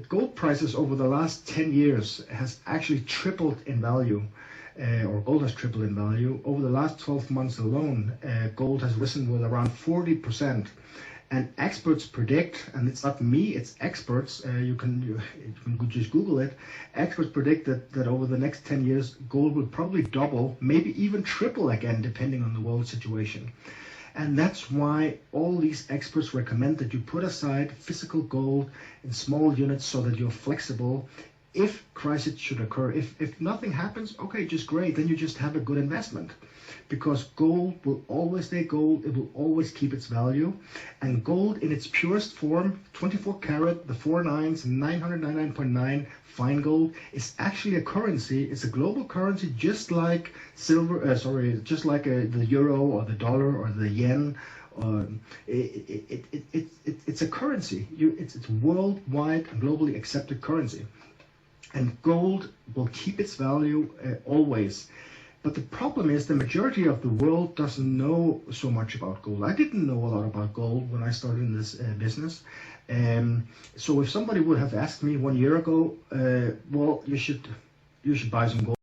Gold prices over the last 10 years has actually tripled in value, or gold has tripled in value. Over the last 12 months alone, gold has risen with around 40%. And experts predict, and it's not me, it's experts, you can just Google it, experts predict that over the next 10 years, gold will probably double, maybe even triple again, depending on the world situation. And that's why all these experts recommend that you put aside physical gold in small units so that you're flexible. If crisis should occur, if nothing happens, okay, just great, then you just have a good investment. Because gold will always stay gold, it will always keep its value. And gold in its purest form, 24 karat, the 4 nines, 999.9 fine gold, is actually a currency. It's a global currency, just like the euro or the dollar or the yen. It's a currency. It's worldwide and globally accepted currency. And gold will keep its value always. But the problem is the majority of the world doesn't know so much about gold. I didn't know a lot about gold when I started in this business. So if somebody would have asked me 1 year ago, well, you should buy some gold.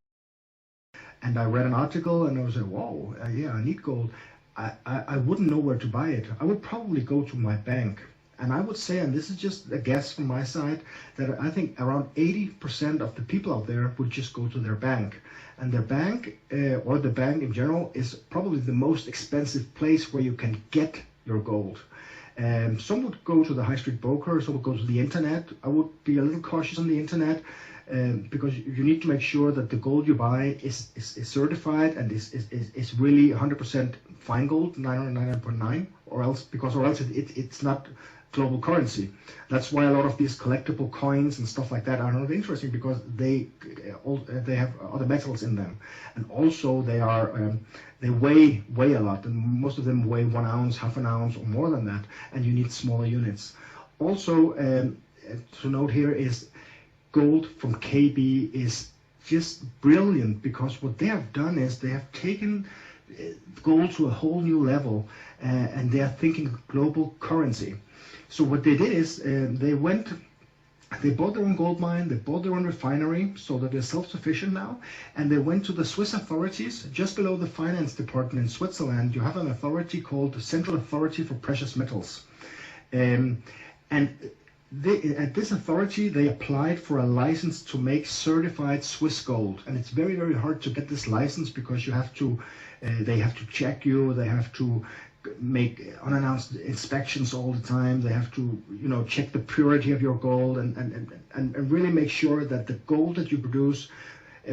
And I read an article and I was like, wow, yeah, I need gold. I wouldn't know where to buy it. I would probably go to my bank. And I would say, and this is just a guess from my side, that I think around 80% of the people out there would just go to their bank. And their bank, or the bank in general, is probably the most expensive place where you can get your gold. Some would go to the high street broker, some would go to the internet. I would be a little cautious on the internet because you need to make sure that the gold you buy is certified and is really 100% fine gold, 999.9, or else it's not global currency. That's why a lot of these collectible coins and stuff like that are not interesting, because they have other metals in them, and also they weigh a lot, and most of them weigh 1 ounce, half an ounce, or more than that, and you need smaller units. Also, to note here is gold from KB is just brilliant, because what they have done is they have taken gold to a whole new level, and they are thinking global currency. So what they did is they bought their own gold mine, they bought their own refinery, so that they're self-sufficient now, and they went to the Swiss authorities. Just below the finance department in Switzerland, you have an authority called the Central Authority for Precious Metals. And at this authority, they applied for a license to make certified Swiss gold. And it's very, very hard to get this license, because you have to, they have to check you, they have to make unannounced inspections all the time. They have to, check the purity of your gold and really make sure that the gold that you produce,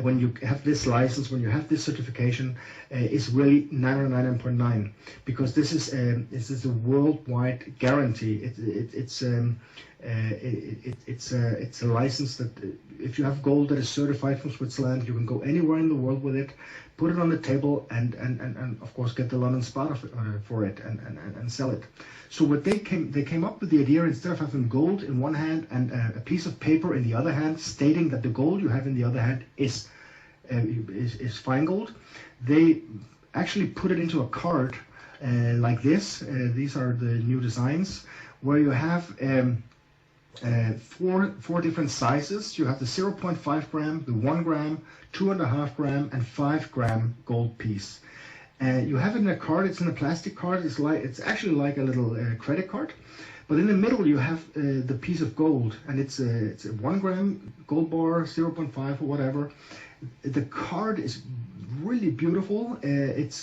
when you have this license, when you have this certification, is really 999.9, because this is a worldwide guarantee. It's a license that if you have gold that is certified from Switzerland, you can go anywhere in the world with it, put it on the table, and of course get the London spot for it and sell it. So what they came up with the idea, instead of having gold in one hand and a piece of paper in the other hand, stating that the gold you have in the other hand is fine gold, they actually put it into a card like this. These are the new designs, where you have four different sizes. You have the 0.5 gram, the 1 gram, 2.5 gram, and 5 gram gold piece. You have it in a card. It's in a plastic card. It's actually like a little credit card. But in the middle you have the piece of gold, and it's a 1 gram gold bar, 0.5 or whatever. The card is really beautiful. It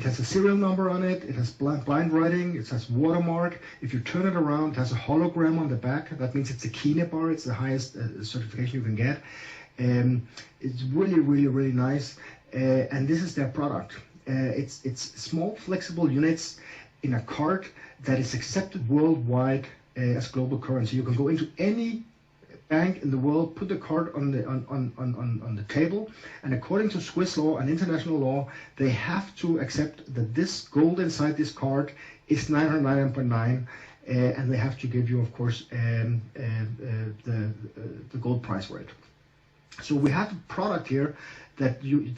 has a serial number on it. It has blind writing. It has watermark. If you turn it around, it has a hologram on the back. That means it's a Kine bar. It's the highest certification you can get. It's really, really, really nice. And this is their product. It's small, flexible units in a card that is accepted worldwide as global currency. You can go into any bank in the world, put the card on the table, and according to Swiss law and international law, they have to accept that this gold inside this card is 999.9, and they have to give you, of course, the gold price for it. So we have a product here that you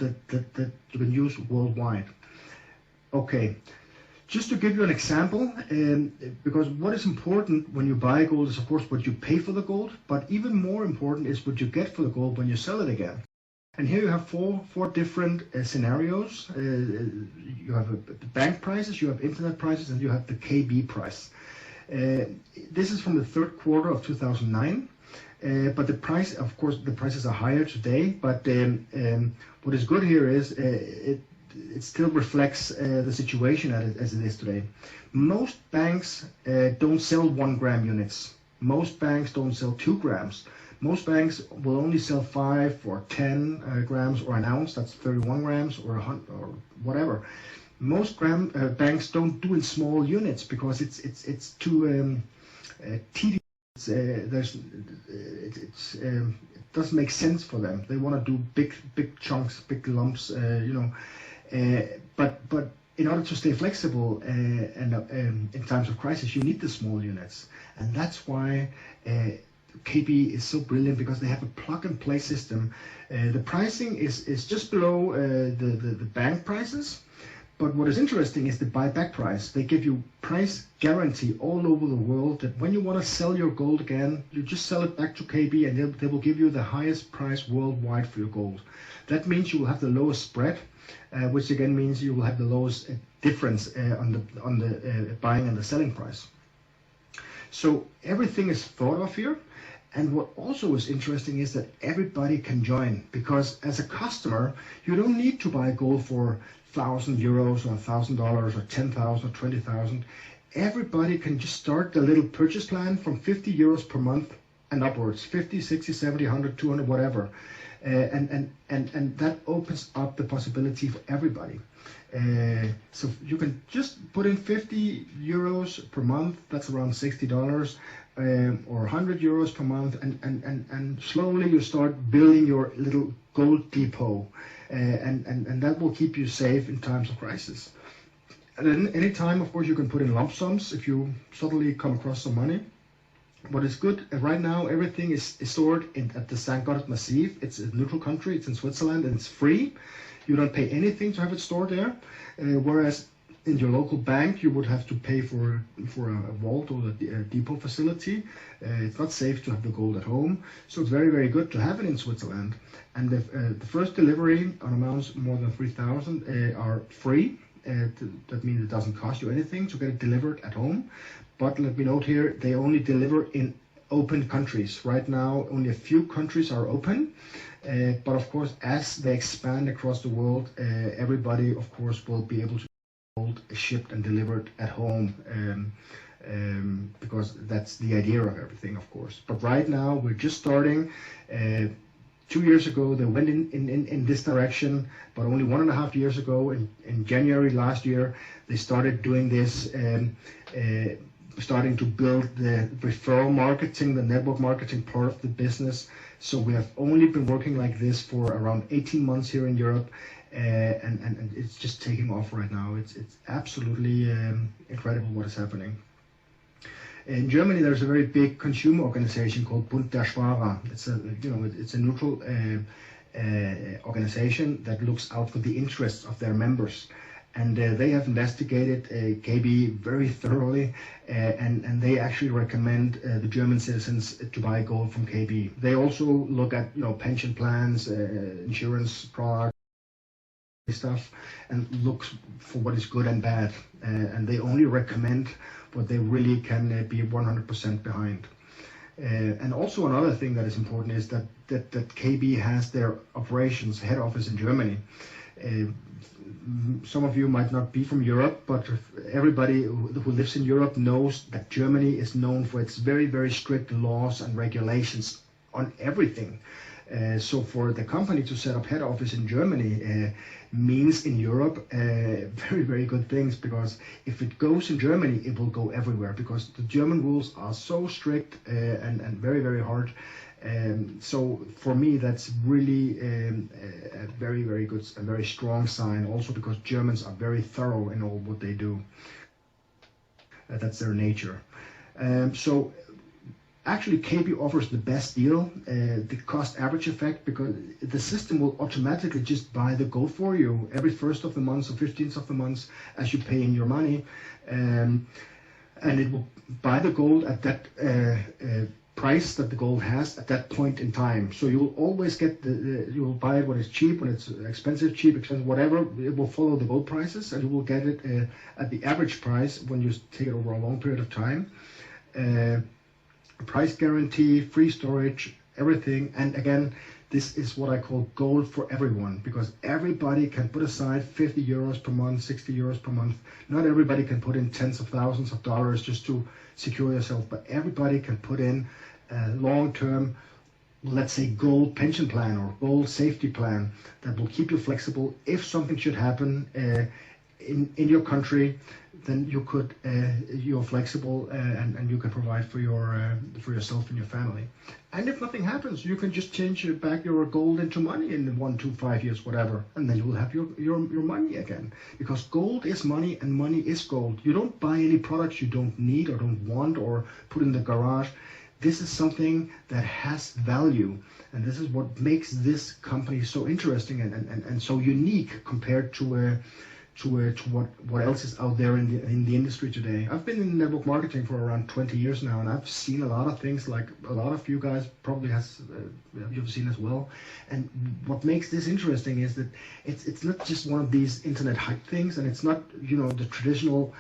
can use worldwide. Okay. Just to give you an example, because what is important when you buy gold is of course what you pay for the gold, but even more important is what you get for the gold when you sell it again. And here you have four different scenarios. You have the bank prices, you have internet prices, and you have the KB price. This is from the third quarter of 2009. But the price, of course, the prices are higher today. But what is good here is it still reflects the situation as it is today. Most banks don't sell 1 gram units. Most banks don't sell 2 grams. Most banks will only sell 5 or 10 grams or an ounce. That's 31 grams or 100 or whatever. Most banks don't do in small units because it's too tedious. It doesn't make sense for them. They want to do big chunks, big lumps, but in order to stay flexible and in times of crisis, you need the small units, and that's why KB is so brilliant, because they have a plug-and-play system. The pricing is just below the bank prices. But what is interesting is the buyback price. They give you price guarantee all over the world that when you want to sell your gold again, you just sell it back to KB and they will give you the highest price worldwide for your gold. That means you will have the lowest spread, which again means you will have the lowest difference on the buying and the selling price. So everything is thought of here. And what also is interesting is that everybody can join, because as a customer, you don't need to buy gold for €1,000 or $1,000 or 10,000 or 20,000. Everybody can just start the little purchase plan from €50 per month and upwards, 50, 60, 70, 100, 200, whatever. And that opens up the possibility for everybody. So you can just put in €50 per month, that's around $60, or €100 per month, and slowly you start building your little gold depot, and that will keep you safe in times of crisis. And then anytime, of course, you can put in lump sums if you suddenly come across some money. What is good right now, everything is stored at the St. Gothard Massif. It's a neutral country, it's in Switzerland, and it's free. You don't pay anything to have it stored there, whereas in your local bank you would have to pay for a vault or a depot facility. It's not safe to have the gold at home, so it's very, very good to have it in Switzerland. And the first delivery on amounts more than 3,000 are free. That means it doesn't cost you anything to get it delivered at home. But let me note here, they only deliver in open countries. Right now, only a few countries are open. But of course, as they expand across the world, everybody, of course, will be able to gold shipped and delivered at home, because that's the idea of everything, of course. But right now, we're just starting. 2 years ago, they went in this direction, but only 1.5 years ago, in January last year, they started doing this, starting to build the referral marketing, the network marketing part of the business. So we have only been working like this for around 18 months here in Europe, and it's just taking off right now. It's absolutely incredible what is happening. In Germany, there's a very big consumer organization called Bund der Sparer. It's a neutral organization that looks out for the interests of their members. And they have investigated KB very thoroughly, and they actually recommend the German citizens to buy gold from KB. They also look at pension plans, insurance products, stuff, and look for what is good and bad. And they only recommend what they really can be 100% behind. And also another thing that is important is that KB has their operations head office in Germany. Some of you might not be from Europe, but everybody who lives in Europe knows that Germany is known for its very, very strict laws and regulations on everything. So for the company to set up head office in Germany means in Europe very, very good things, because if it goes in Germany, it will go everywhere, because the German rules are so strict and very, very hard. So for me, that's really a very, very good and very strong sign, also because Germans are very thorough in all what they do. That's their nature. So Actually, KB offers the best deal, the cost average effect, because the system will automatically just buy the gold for you every 1st of the month or 15th of the month as you pay in your money. And it will buy the gold at that price that the gold has at that point in time. So you will always get you will buy it when it's cheap, when it's expensive, whatever. It will follow the gold prices, and you will get it at the average price when you take it over a long period of time. Price guarantee, free storage, everything. And again, this is what I call gold for everyone, because everybody can put aside 50 euros per month, 60 euros per month. Not everybody can put in tens of thousands of dollars just to secure yourself, but everybody can put in a long-term, let's say, gold pension plan or gold safety plan that will keep you flexible. If something should happen in your country, then you're flexible and you can provide for yourself and your family. And if nothing happens, you can just change back your gold into money in 1 to 5 years, whatever, and then you will have your money again. Because gold is money and money is gold. You don't buy any products you don't need or don't want or put in the garage. This is something that has value, and this is what makes this company so interesting and so unique compared to what else is out there in the industry today. I've been in network marketing for around 20 years now, and I've seen a lot of things like a lot of you guys probably you've seen as well. And what makes this interesting is that it's not just one of these internet hype things, and it's not the traditional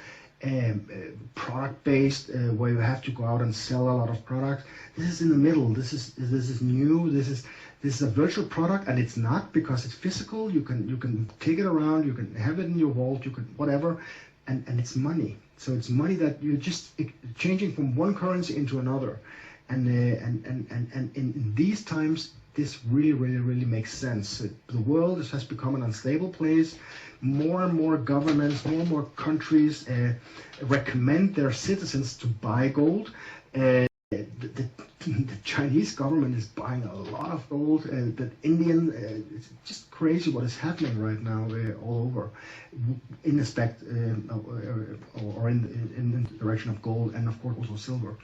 product-based where you have to go out and sell a lot of products. This is in the middle. This is new. This is a virtual product, and it's not, because it's physical. You can take it around. You can have it in your vault. You can whatever, and it's money. So it's money that you're just changing from one currency into another, and in these times, this really makes sense. The world has become an unstable place. More and more governments, more and more countries recommend their citizens to buy gold. The Chinese government is buying a lot of gold. The Indian, it's just crazy what is happening right now all over, in respect or in the direction of gold, and of course also silver.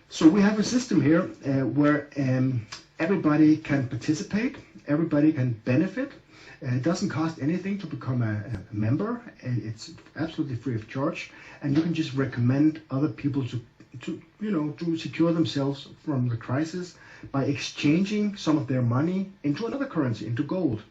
So we have a system here where everybody can participate, everybody can benefit. It doesn't cost anything to become a member. It's absolutely free of charge, and you can just recommend other people to secure themselves from the crisis by exchanging some of their money into another currency, into gold.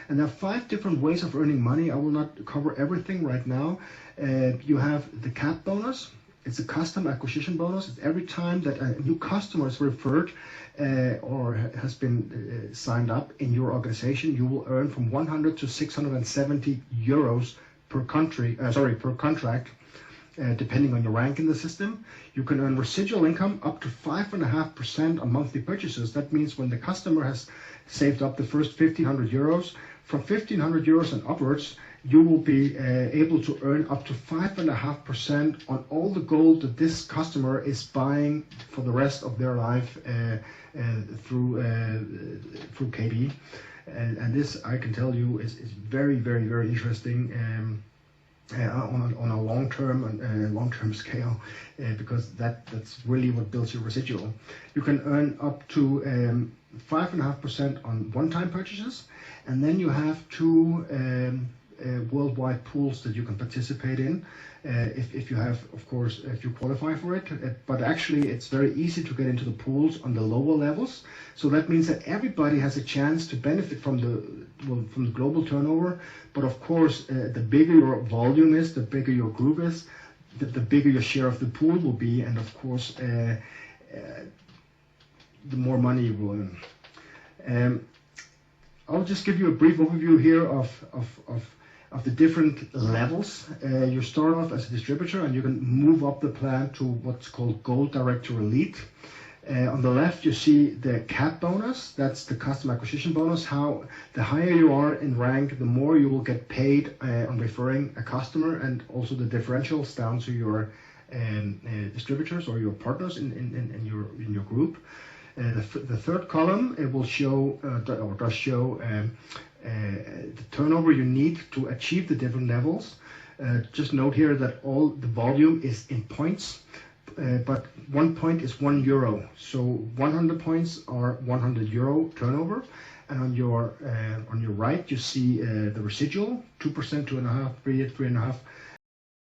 And there are 5 different ways of earning money. I will not cover everything right now. You have the cap bonus. It's a custom acquisition bonus. It's every time that a new customer is referred or has been signed up in your organization, you will earn from 100 to 670 euros per contract, depending on your rank in the system. You can earn residual income up to 5.5% on monthly purchases. That means when the customer has saved up the first 1,500 euros, from 1,500 euros and upwards, you will be able to earn up to 5.5% on all the gold that this customer is buying for the rest of their life through KB. And this, I can tell you, is very interesting on a long-term scale, because that's really what builds your residual. You can earn up to 5.5% on one-time purchases, and then you have 2 worldwide pools that you can participate in if you have, of course, if you qualify for it. But actually, it's very easy to get into the pools on the lower levels. So that means that everybody has a chance to benefit from the global turnover. But of course, the bigger your volume is, the bigger your group is, the bigger your share of the pool will be, and of course, the more money you will earn. I'll just give you a brief overview here of the different levels. You start off as a distributor, and you can move up the plan to what's called Gold Director Elite. On the left, you see the cap bonus. That's the custom acquisition bonus. How the higher you are in rank, the more you will get paid on referring a customer, and also the differentials down to your distributors or your partners in your group. The third column, it will show or does show the turnover you need to achieve the different levels. Just note here that all the volume is in points. but 1 point is €1. So 100 points are €100 turnover. And on your right, you see the residual, 2%, 2.5%, 3, 3.5%.